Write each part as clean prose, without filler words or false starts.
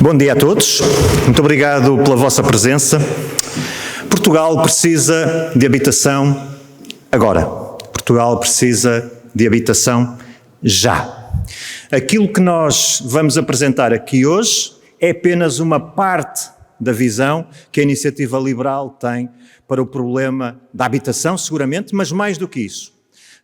Bom dia a todos, muito obrigado pela vossa presença. Portugal precisa de habitação agora. Portugal precisa de habitação já. Aquilo que nós vamos apresentar aqui hoje é apenas uma parte da visão que a Iniciativa Liberal tem para o problema da habitação, seguramente, mas mais do que isso,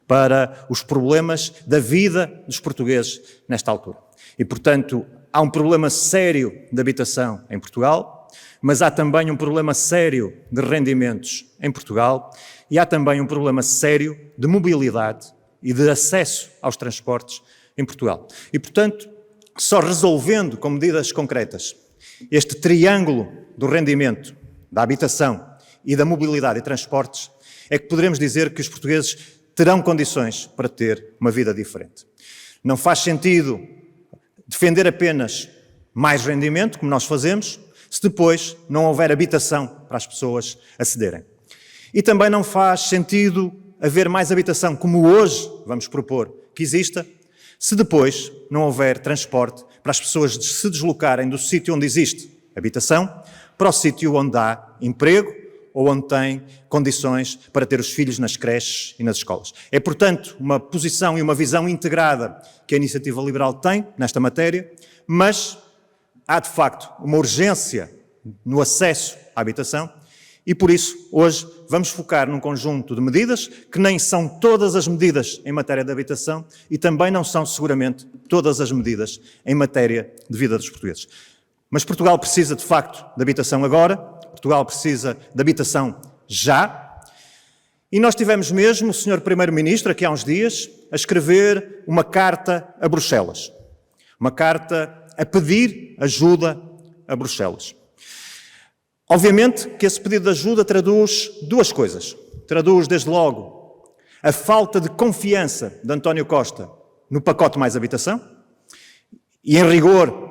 para os problemas da vida dos portugueses nesta altura. E, portanto, há um problema sério de habitação em Portugal, mas há também um problema sério de rendimentos em Portugal e há também um problema sério de mobilidade e de acesso aos transportes em Portugal. E, portanto, só resolvendo com medidas concretas este triângulo do rendimento, da habitação e da mobilidade e transportes, é que poderemos dizer que os portugueses terão condições para ter uma vida diferente. Não faz sentido defender apenas mais rendimento, como nós fazemos, se depois não houver habitação para as pessoas acederem. E também não faz sentido haver mais habitação, como hoje vamos propor que exista, se depois não houver transporte para as pessoas se deslocarem do sítio onde existe habitação para o sítio onde há emprego ou onde têm condições para ter os filhos nas creches e nas escolas. É, portanto, uma posição e uma visão integrada que a Iniciativa Liberal tem nesta matéria, mas há, de facto, uma urgência no acesso à habitação e, por isso, hoje vamos focar num conjunto de medidas que nem são todas as medidas em matéria de habitação e também não são, seguramente, todas as medidas em matéria de vida dos portugueses. Mas Portugal precisa, de facto, de habitação agora, Portugal precisa de habitação já, e nós tivemos mesmo o Sr. Primeiro-Ministro, aqui há uns dias, a escrever uma carta a Bruxelas, uma carta a pedir ajuda a Bruxelas. Obviamente que esse pedido de ajuda traduz duas coisas. Traduz, desde logo, a falta de confiança de António Costa no pacote mais habitação, e em rigor,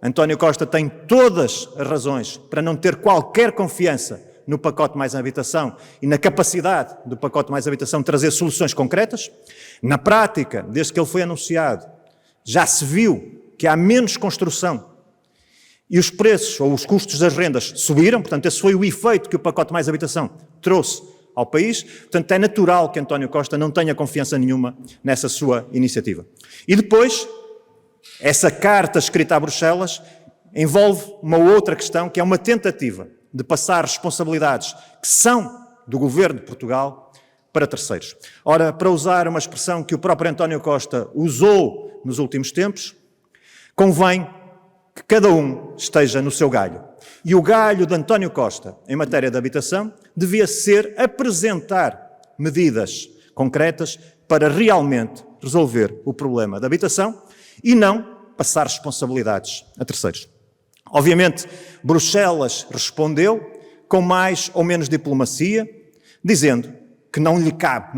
António Costa tem todas as razões para não ter qualquer confiança no pacote mais habitação e na capacidade do pacote mais habitação de trazer soluções concretas. Na prática, desde que ele foi anunciado, já se viu que há menos construção e os preços ou os custos das rendas subiram, portanto, esse foi o efeito que o pacote mais habitação trouxe ao país. Portanto, é natural que António Costa não tenha confiança nenhuma nessa sua iniciativa. E depois, essa carta escrita a Bruxelas envolve uma outra questão, que é uma tentativa de passar responsabilidades que são do Governo de Portugal para terceiros. Ora, para usar uma expressão que o próprio António Costa usou nos últimos tempos, convém que cada um esteja no seu galho. E o galho de António Costa, em matéria de habitação, devia ser apresentar medidas concretas para realmente resolver o problema da habitação e não passar responsabilidades a terceiros. Obviamente, Bruxelas respondeu com mais ou menos diplomacia, dizendo que não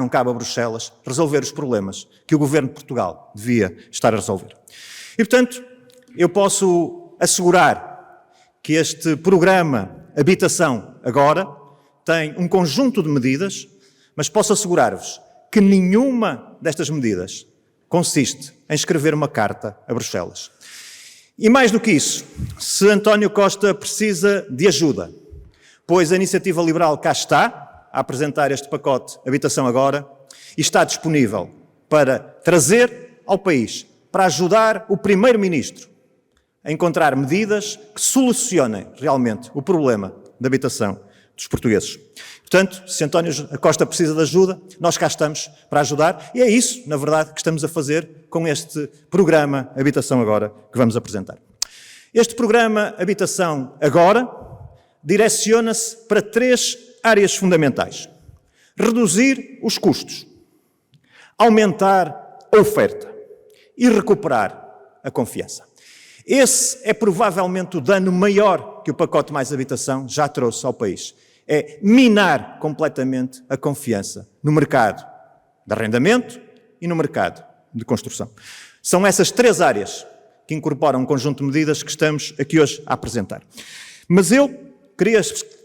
cabe a Bruxelas resolver os problemas que o Governo de Portugal devia estar a resolver. E, portanto, eu posso assegurar que este programa Habitação Agora tem um conjunto de medidas, mas posso assegurar-vos que nenhuma destas medidas consiste em escrever uma carta a Bruxelas. E mais do que isso, se António Costa precisa de ajuda, pois a Iniciativa Liberal cá está a apresentar este pacote Habitação Agora e está disponível para trazer ao país, para ajudar o Primeiro-Ministro a encontrar medidas que solucionem realmente o problema da habitação dos portugueses. Portanto, se António Costa precisa de ajuda, nós cá estamos para ajudar e é isso, na verdade, que estamos a fazer com este programa Habitação Agora que vamos apresentar. Este programa Habitação Agora direciona-se para três áreas fundamentais. Reduzir os custos, aumentar a oferta e recuperar a confiança. Esse é provavelmente o dano maior que o pacote mais habitação já trouxe ao país. É minar completamente a confiança no mercado de arrendamento e no mercado de construção. São essas três áreas que incorporam um conjunto de medidas que estamos aqui hoje a apresentar. Mas eu queria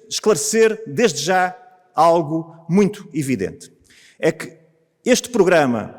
esclarecer desde já algo muito evidente. É que este programa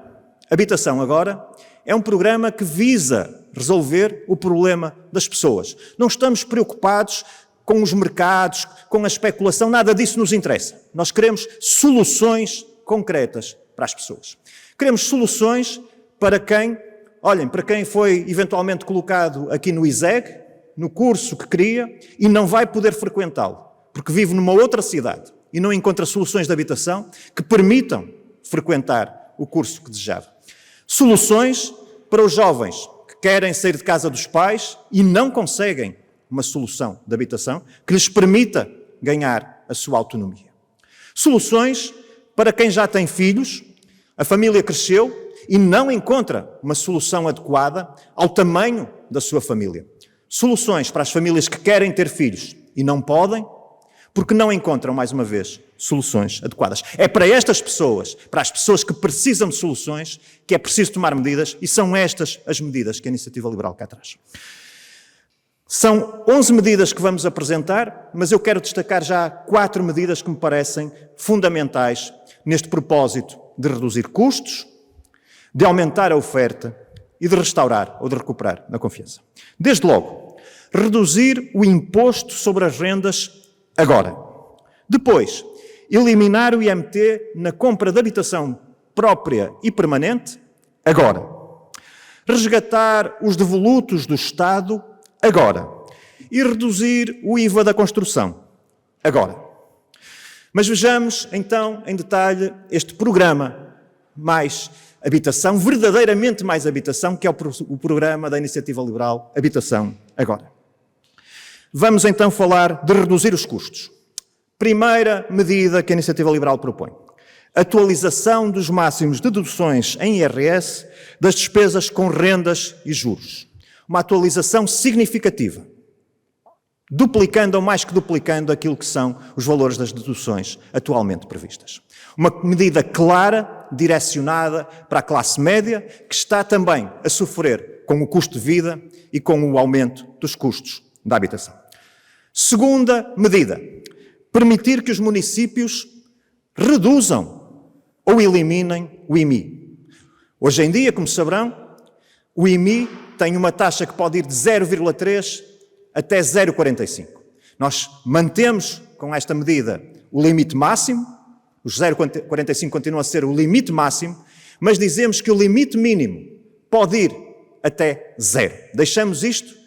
Habitação Agora é um programa que visa resolver o problema das pessoas. Não estamos preocupados com os mercados, com a especulação, nada disso nos interessa. Nós queremos soluções concretas para as pessoas. Queremos soluções para quem, olhem, para quem foi eventualmente colocado aqui no ISEG, no curso que queria, e não vai poder frequentá-lo, porque vive numa outra cidade e não encontra soluções de habitação que permitam frequentar o curso que desejava. Soluções para os jovens que querem sair de casa dos pais e não conseguem uma solução de habitação que lhes permita ganhar a sua autonomia. Soluções para quem já tem filhos, a família cresceu e não encontra uma solução adequada ao tamanho da sua família. Soluções para as famílias que querem ter filhos e não podem, porque não encontram, mais uma vez, soluções adequadas. É para estas pessoas, para as pessoas que precisam de soluções, que é preciso tomar medidas, e são estas as medidas que a Iniciativa Liberal cá traz. São 11 medidas que vamos apresentar, mas eu quero destacar já 4 medidas que me parecem fundamentais neste propósito de reduzir custos, de aumentar a oferta e de restaurar ou de recuperar a confiança. Desde logo, reduzir o imposto sobre as rendas agora. Depois, eliminar o IMT na compra de habitação própria e permanente agora. Resgatar os devolutos do Estado agora. E reduzir o IVA da construção agora. Mas vejamos, então, em detalhe, este programa Mais Habitação, verdadeiramente Mais Habitação, que é o programa da Iniciativa Liberal Habitação Agora. Vamos, então, falar de reduzir os custos. Primeira medida que a Iniciativa Liberal propõe. Atualização dos máximos de deduções em IRS das despesas com rendas e juros. Uma atualização significativa, duplicando ou mais que duplicando aquilo que são os valores das deduções atualmente previstas. Uma medida clara, direcionada para a classe média, que está também a sofrer com o custo de vida e com o aumento dos custos da habitação. Segunda medida, permitir que os municípios reduzam ou eliminem o IMI. Hoje em dia, como saberão, o IMI tem uma taxa que pode ir de 0,3 até 0,45. Nós mantemos com esta medida o limite máximo, os 0,45 continua a ser o limite máximo, mas dizemos que o limite mínimo pode ir até 0. Deixamos isto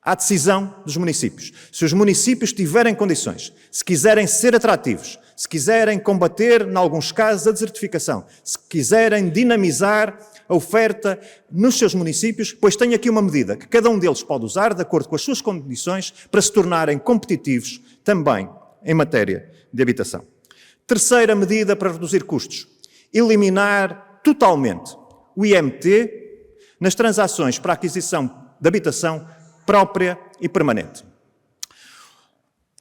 à decisão dos municípios. Se os municípios tiverem condições, se quiserem ser atrativos, se quiserem combater, em alguns casos, a desertificação, se quiserem dinamizar a oferta nos seus municípios, pois tem aqui uma medida que cada um deles pode usar, de acordo com as suas condições, para se tornarem competitivos também em matéria de habitação. Terceira medida para reduzir custos. Eliminar totalmente o IMT nas transações para a aquisição de habitação própria e permanente.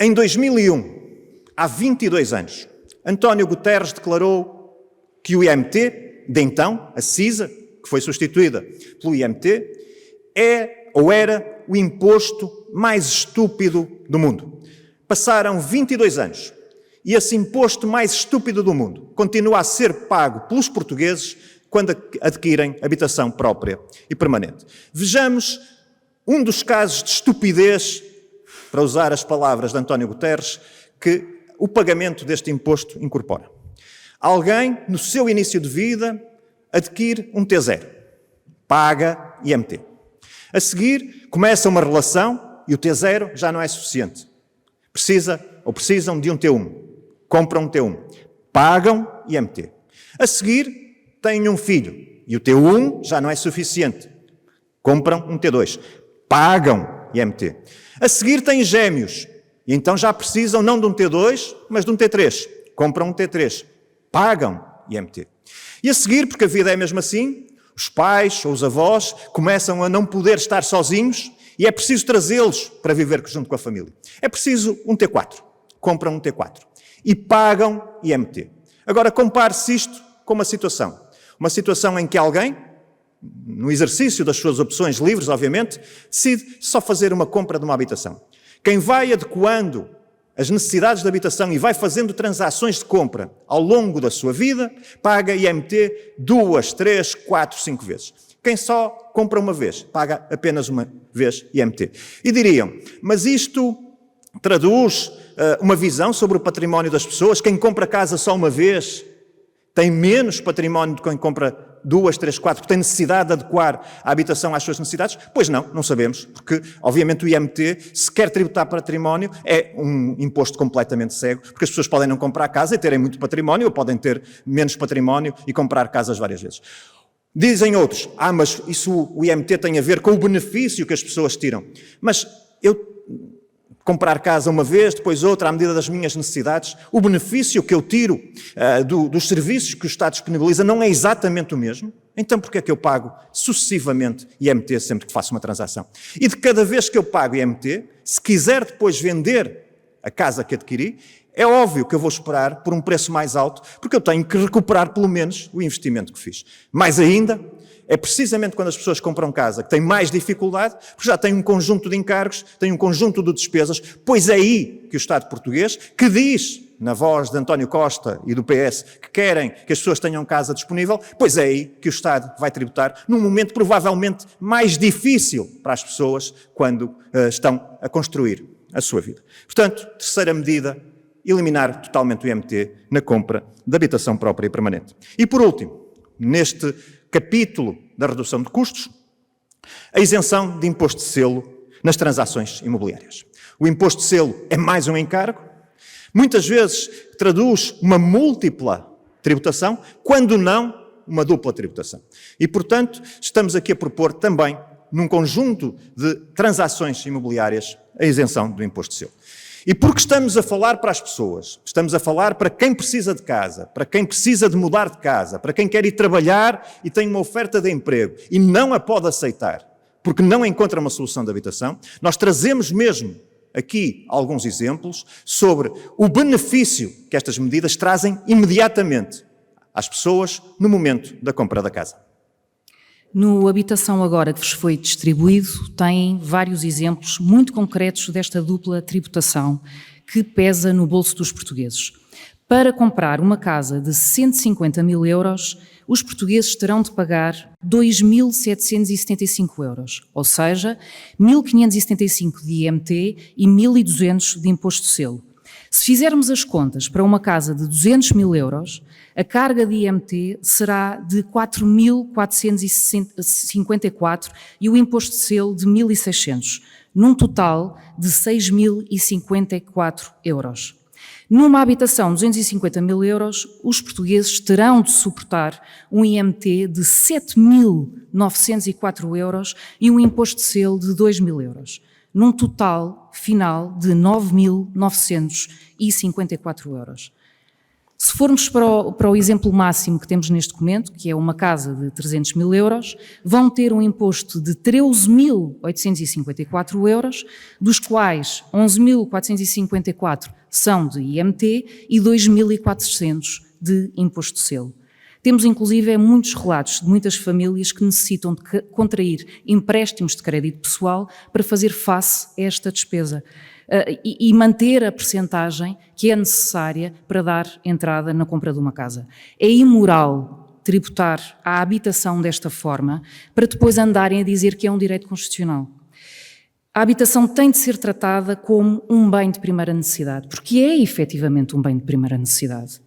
Em 2001, há 22 anos, António Guterres declarou que o IMT, de então, a CISA, que foi substituída pelo IMT, é ou era o imposto mais estúpido do mundo. Passaram 22 anos e esse imposto mais estúpido do mundo continua a ser pago pelos portugueses quando adquirem habitação própria e permanente. Vejamos um dos casos de estupidez, para usar as palavras de António Guterres, que o pagamento deste imposto incorpora. Alguém, no seu início de vida, adquire um T0, paga IMT. A seguir, começa uma relação e o T0 já não é suficiente. Precisam de um T1. Compram um T1. Pagam IMT. A seguir, têm um filho e o T1 já não é suficiente. Compram um T2. Pagam IMT. A seguir, têm gêmeos e então já precisam não de um T2, mas de um T3. Compram um T3. Pagam IMT. E a seguir, porque a vida é mesmo assim, os pais ou os avós começam a não poder estar sozinhos e é preciso trazê-los para viver junto com a família. É preciso um T4. Compram um T4. E pagam IMT. Agora, compare-se isto com uma situação em que alguém, no exercício das suas opções livres, obviamente, decide só fazer uma compra de uma habitação. Quem vai adequando as necessidades de habitação e vai fazendo transações de compra ao longo da sua vida, paga IMT 2, 3, 4, 5 vezes. Quem só compra uma vez, paga apenas uma vez IMT. E diriam, mas isto traduz uma visão sobre o património das pessoas? Quem compra casa só uma vez tem menos património do que quem compra 2, 3, 4, porque tem necessidade de adequar a habitação às suas necessidades? Pois não sabemos, porque obviamente o IMT, se quer tributar património, é um imposto completamente cego, porque as pessoas podem não comprar casa e terem muito património, ou podem ter menos património e comprar casas várias vezes. Dizem outros, mas isso o IMT tem a ver com o benefício que as pessoas tiram. Mas eu comprar casa uma vez, depois outra, à medida das minhas necessidades, o benefício que eu tiro dos serviços que o Estado disponibiliza não é exatamente o mesmo. Então, porquê é que eu pago sucessivamente IMT sempre que faço uma transação? E de cada vez que eu pago IMT, se quiser depois vender a casa que adquiri, é óbvio que eu vou esperar por um preço mais alto, porque eu tenho que recuperar pelo menos o investimento que fiz. Mais ainda, é precisamente quando as pessoas compram casa que têm mais dificuldade, porque já têm um conjunto de encargos, têm um conjunto de despesas, pois é aí que o Estado português, que diz, na voz de António Costa e do PS, que querem que as pessoas tenham casa disponível, pois é aí que o Estado vai tributar, num momento provavelmente mais difícil para as pessoas quando estão a construir a sua vida. Portanto, terceira medida, eliminar totalmente o IMT na compra de habitação própria e permanente. E por último, neste capítulo da redução de custos, a isenção de imposto de selo nas transações imobiliárias. O imposto de selo é mais um encargo, muitas vezes traduz uma múltipla tributação, quando não uma dupla tributação. E, portanto, estamos aqui a propor também, num conjunto de transações imobiliárias, a isenção do imposto de selo. E porque estamos a falar para as pessoas, estamos a falar para quem precisa de casa, para quem precisa de mudar de casa, para quem quer ir trabalhar e tem uma oferta de emprego e não a pode aceitar, porque não encontra uma solução de habitação, nós trazemos mesmo aqui alguns exemplos sobre o benefício que estas medidas trazem imediatamente às pessoas no momento da compra da casa. No Habitação Agora que vos foi distribuído, tem vários exemplos muito concretos desta dupla tributação que pesa no bolso dos portugueses. Para comprar uma casa de 150 mil euros, os portugueses terão de pagar 2.775 euros, ou seja, 1.575 de IMT e 1.200 de imposto de selo. Se fizermos as contas para uma casa de 200 mil euros, a carga de IMT será de 4.454 e o imposto de selo de 1.600, num total de 6.054 euros. Numa habitação de 250 mil euros, os portugueses terão de suportar um IMT de 7.904 euros e um imposto de selo de 2.000 euros. Num total final de 9.954 euros. Se formos para o exemplo máximo que temos neste documento, que é uma casa de 300 mil euros, vão ter um imposto de 13.854 euros, dos quais 11.454 são de IMT e 2.400 de imposto de selo. Temos, inclusive, muitos relatos de muitas famílias que necessitam de contrair empréstimos de crédito pessoal para fazer face a esta despesa e manter a percentagem que é necessária para dar entrada na compra de uma casa. É imoral tributar a habitação desta forma para depois andarem a dizer que é um direito constitucional. A habitação tem de ser tratada como um bem de primeira necessidade, porque é efetivamente um bem de primeira necessidade.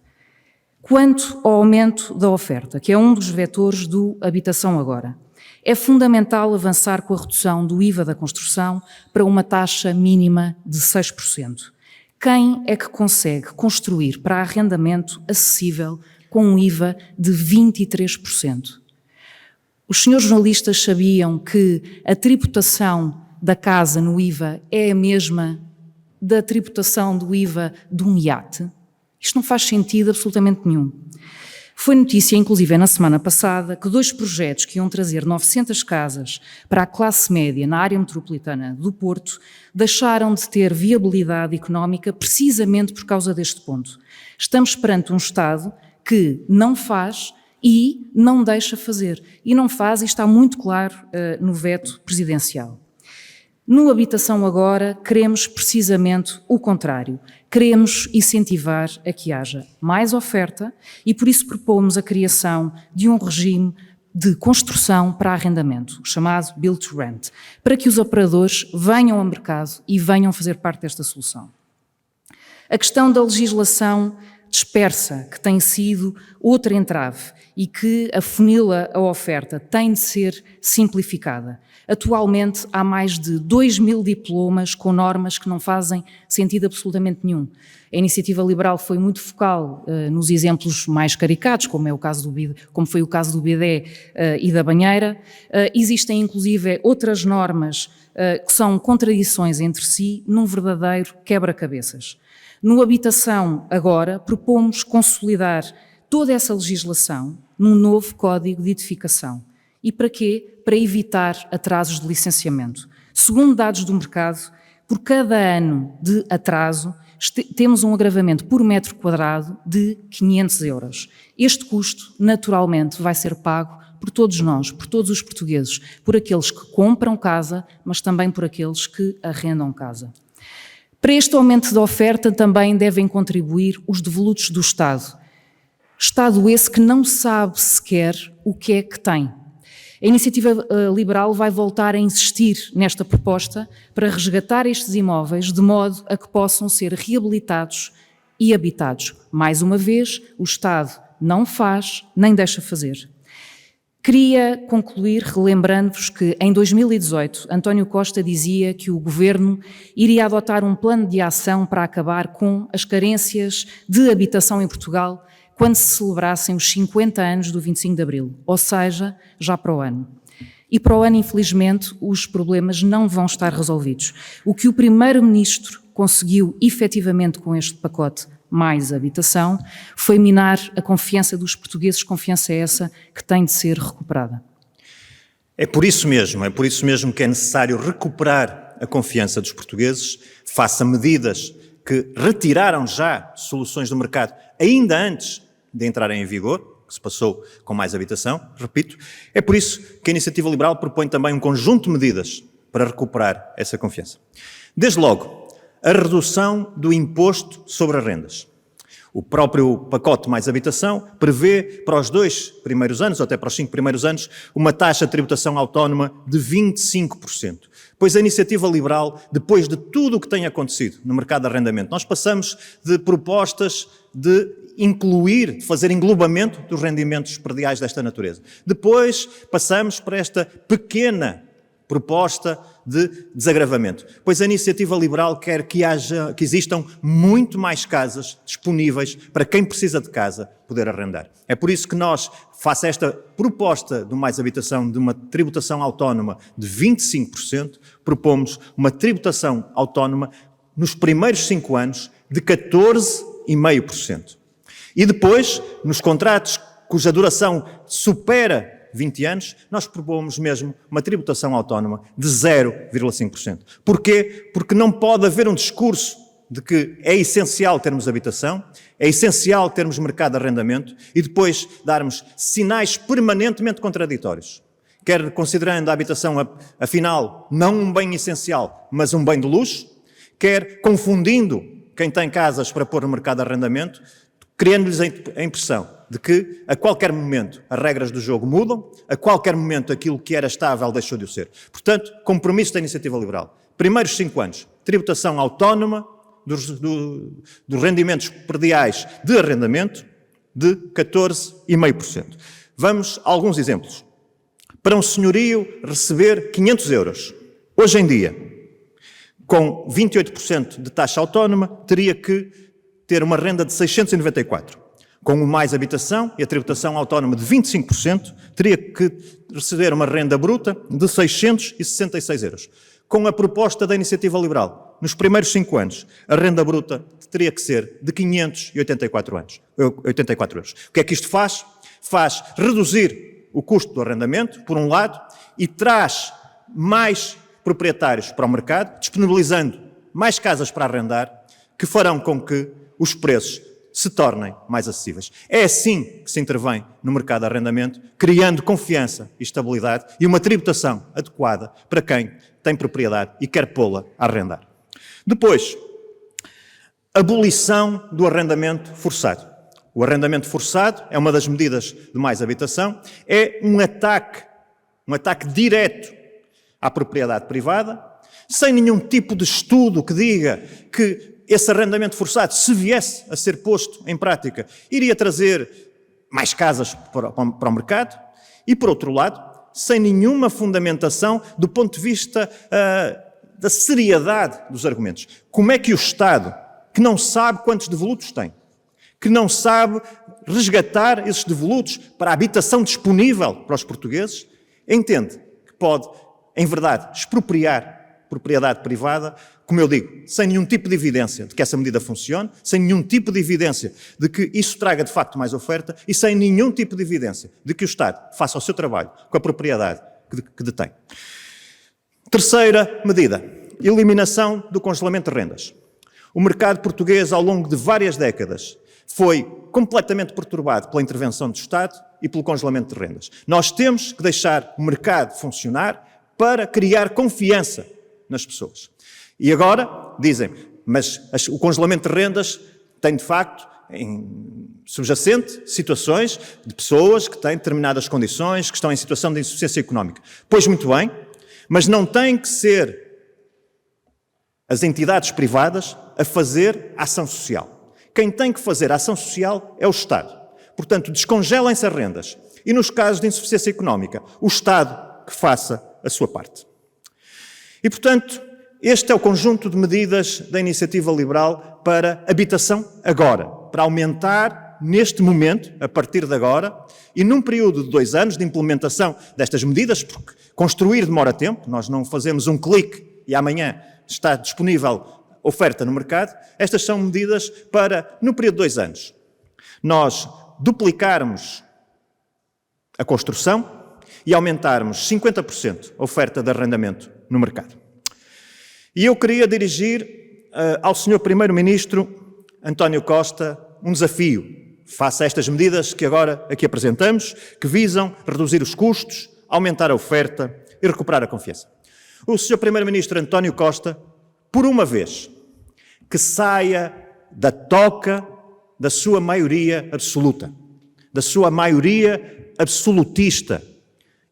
Quanto ao aumento da oferta, que é um dos vetores do Habitação Agora, é fundamental avançar com a redução do IVA da construção para uma taxa mínima de 6%. Quem é que consegue construir para arrendamento acessível com um IVA de 23%? Os senhores jornalistas sabiam que a tributação da casa no IVA é a mesma da tributação do IVA de um iate? Isto não faz sentido absolutamente nenhum. Foi notícia, inclusive, na semana passada, que 2 projetos que iam trazer 900 casas para a classe média na área metropolitana do Porto deixaram de ter viabilidade económica precisamente por causa deste ponto. Estamos perante um Estado que não faz e não deixa fazer. E não faz, e está muito claro no veto presidencial. No Habitação Agora, queremos precisamente o contrário. Queremos incentivar a que haja mais oferta e por isso propomos a criação de um regime de construção para arrendamento, chamado Build to Rent, para que os operadores venham ao mercado e venham fazer parte desta solução. A questão da legislação dispersa, que tem sido outra entrave e que afunila a oferta, tem de ser simplificada. Atualmente há mais de 2.000 diplomas com normas que não fazem sentido absolutamente nenhum. A iniciativa liberal foi muito focal nos exemplos mais caricatos, como foi o caso do bidé e da banheira. Existem inclusive outras normas que são contradições entre si num verdadeiro quebra-cabeças. No Habitação, agora, propomos consolidar toda essa legislação num novo Código de Edificação. E para quê? Para evitar atrasos de licenciamento. Segundo dados do mercado, por cada ano de atraso, temos um agravamento por metro quadrado de 500 euros. Este custo, naturalmente, vai ser pago por todos nós, por todos os portugueses, por aqueles que compram casa, mas também por aqueles que arrendam casa. Para este aumento de oferta também devem contribuir os devolutos do Estado. Estado esse que não sabe sequer o que é que tem. A iniciativa liberal vai voltar a insistir nesta proposta para resgatar estes imóveis de modo a que possam ser reabilitados e habitados. Mais uma vez, o Estado não faz nem deixa fazer. Queria concluir relembrando-vos que em 2018 António Costa dizia que o Governo iria adotar um plano de ação para acabar com as carências de habitação em Portugal quando se celebrassem os 50 anos do 25 de Abril, ou seja, já para o ano. E para o ano, infelizmente, os problemas não vão estar resolvidos. O que o Primeiro-Ministro conseguiu efetivamente com este pacote mais habitação foi minar a confiança dos portugueses, confiança essa que tem de ser recuperada. É por isso mesmo que é necessário recuperar a confiança dos portugueses, face a medidas que retiraram já soluções do mercado ainda antes de entrarem em vigor, que se passou com mais habitação, repito. É por isso que a Iniciativa Liberal propõe também um conjunto de medidas para recuperar essa confiança. Desde logo, a redução do imposto sobre as rendas. O próprio pacote mais habitação prevê para os 2 primeiros anos, ou até para os 5 primeiros anos, uma taxa de tributação autónoma de 25%. Pois a Iniciativa Liberal, depois de tudo o que tem acontecido no mercado de arrendamento, nós passamos de propostas de incluir, de fazer englobamento dos rendimentos prediais desta natureza. Depois passamos para esta pequena proposta de desagravamento, pois a Iniciativa Liberal quer que existam muito mais casas disponíveis para quem precisa de casa poder arrendar. É por isso que nós, face a esta proposta de mais habitação, de uma tributação autónoma de 25%, propomos uma tributação autónoma nos primeiros 5 anos de 14,5%. E depois, nos contratos cuja duração supera 20 anos, nós propomos mesmo uma tributação autónoma de 0,5%. Porquê? Porque não pode haver um discurso de que é essencial termos habitação, é essencial termos mercado de arrendamento e depois darmos sinais permanentemente contraditórios. Quer considerando a habitação, afinal, não um bem essencial, mas um bem de luxo, quer confundindo quem tem casas para pôr no mercado de arrendamento, criando-lhes a impressão de que a qualquer momento as regras do jogo mudam, a qualquer momento aquilo que era estável deixou de o ser. Portanto, compromisso da Iniciativa Liberal. Primeiros 5 anos, tributação autónoma dos rendimentos prediais de arrendamento de 14,5%. Vamos a alguns exemplos. Para um senhorio receber 500 euros, hoje em dia, com 28% de taxa autónoma, teria que ter uma renda de 694. Com o mais habitação e a tributação autónoma de 25%, teria que receber uma renda bruta de 666 euros. Com a proposta da Iniciativa Liberal, nos primeiros 5 anos, a renda bruta teria que ser de 584 euros. O que é que isto faz? Faz reduzir o custo do arrendamento, por um lado, e traz mais proprietários para o mercado, disponibilizando mais casas para arrendar, que farão com que os preços se tornem mais acessíveis. É assim que se intervém no mercado de arrendamento, criando confiança e estabilidade e uma tributação adequada para quem tem propriedade e quer pô-la a arrendar. Depois, abolição do arrendamento forçado. O arrendamento forçado é uma das medidas de mais habitação, é um ataque direto à propriedade privada, sem nenhum tipo de estudo que diga que esse arrendamento forçado, se viesse a ser posto em prática, iria trazer mais casas para o mercado e, por outro lado, sem nenhuma fundamentação do ponto de vista da seriedade dos argumentos. Como é que o Estado, que não sabe quantos devolutos tem, que não sabe resgatar esses devolutos para a habitação disponível para os portugueses, entende que pode, em verdade, expropriar propriedade privada, como eu digo, sem nenhum tipo de evidência de que essa medida funcione, sem nenhum tipo de evidência de que isso traga de facto mais oferta e sem nenhum tipo de evidência de que o Estado faça o seu trabalho com a propriedade que detém. Terceira medida, eliminação do congelamento de rendas. O mercado português, ao longo de várias décadas, foi completamente perturbado pela intervenção do Estado e pelo congelamento de rendas. Nós temos que deixar o mercado funcionar para criar confiança nas pessoas. E agora dizem, mas o congelamento de rendas tem de facto subjacente situações de pessoas que têm determinadas condições, que estão em situação de insuficiência económica. Pois muito bem, mas não tem que ser as entidades privadas a fazer ação social. Quem tem que fazer ação social é o Estado. Portanto, descongelem-se as rendas. E nos casos de insuficiência económica, o Estado que faça a sua parte. E, portanto, este é o conjunto de medidas da Iniciativa Liberal para habitação agora, para aumentar neste momento, a partir de agora, e num período de 2 anos de implementação destas medidas, porque construir demora tempo, nós não fazemos um clique e amanhã está disponível oferta no mercado. Estas são medidas para, no período de 2 anos, nós duplicarmos a construção e aumentarmos 50% a oferta de arrendamento no mercado. E eu queria dirigir ao Sr. Primeiro-Ministro António Costa um desafio face a estas medidas que agora aqui apresentamos, que visam reduzir os custos, aumentar a oferta e recuperar a confiança. O Sr. Primeiro-Ministro António Costa, por uma vez, que saia da toca da sua maioria absoluta, da sua maioria absolutista,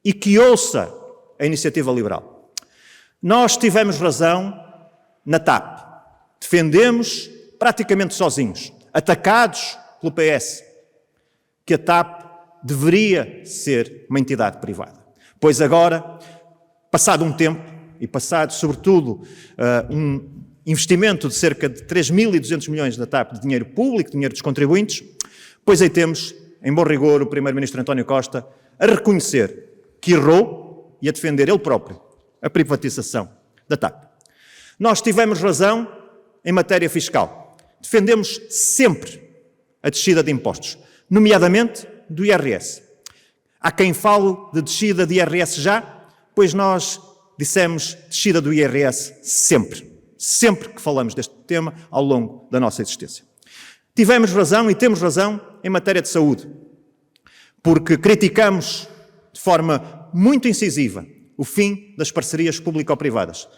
e que ouça a Iniciativa Liberal. Nós tivemos razão na TAP. Defendemos praticamente sozinhos, atacados pelo PS, que a TAP deveria ser uma entidade privada. Pois agora, passado um tempo, e passado, sobretudo, um investimento de cerca de 3.200 milhões da TAP de dinheiro público, dinheiro dos contribuintes, pois aí temos, em bom rigor, o Primeiro-Ministro António Costa a reconhecer que errou e a defender ele próprio a privatização da TAP. Nós tivemos razão em matéria fiscal. Defendemos sempre a descida de impostos, nomeadamente do IRS. Há quem fale de descida de IRS já, pois nós dissemos descida do IRS sempre que falamos deste tema ao longo da nossa existência. Tivemos razão e temos razão em matéria de saúde, porque criticamos de forma muito incisiva o fim das parcerias público-privadas.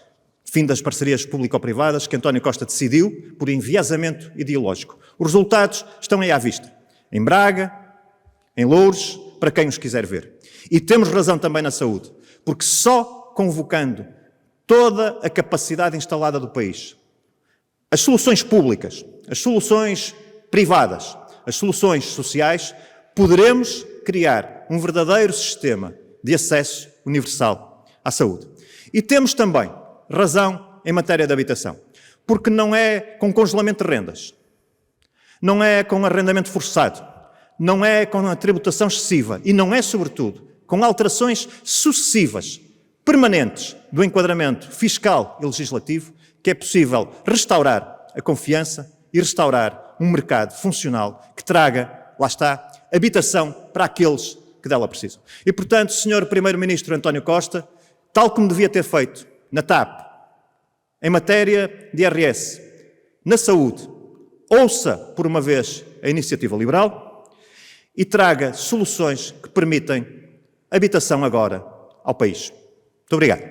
Fim das parcerias público-privadas que António Costa decidiu por enviesamento ideológico. Os resultados estão aí à vista. Em Braga, em Loures, para quem os quiser ver. E temos razão também na saúde, porque só convocando toda a capacidade instalada do país, as soluções públicas, as soluções privadas, as soluções sociais, poderemos criar um verdadeiro sistema de acesso universal à saúde. E temos também razão em matéria de habitação, porque não é com congelamento de rendas, não é com arrendamento forçado, não é com a tributação excessiva e não é, sobretudo, com alterações sucessivas, permanentes do enquadramento fiscal e legislativo, que é possível restaurar a confiança e restaurar um mercado funcional que traga, lá está, habitação para aqueles que dela precisam. E, portanto, Sr. Primeiro-Ministro António Costa, tal como devia ter feito na TAP, em matéria de IRS, na saúde, ouça, por uma vez, a Iniciativa Liberal e traga soluções que permitem habitação agora ao país. Muito obrigado.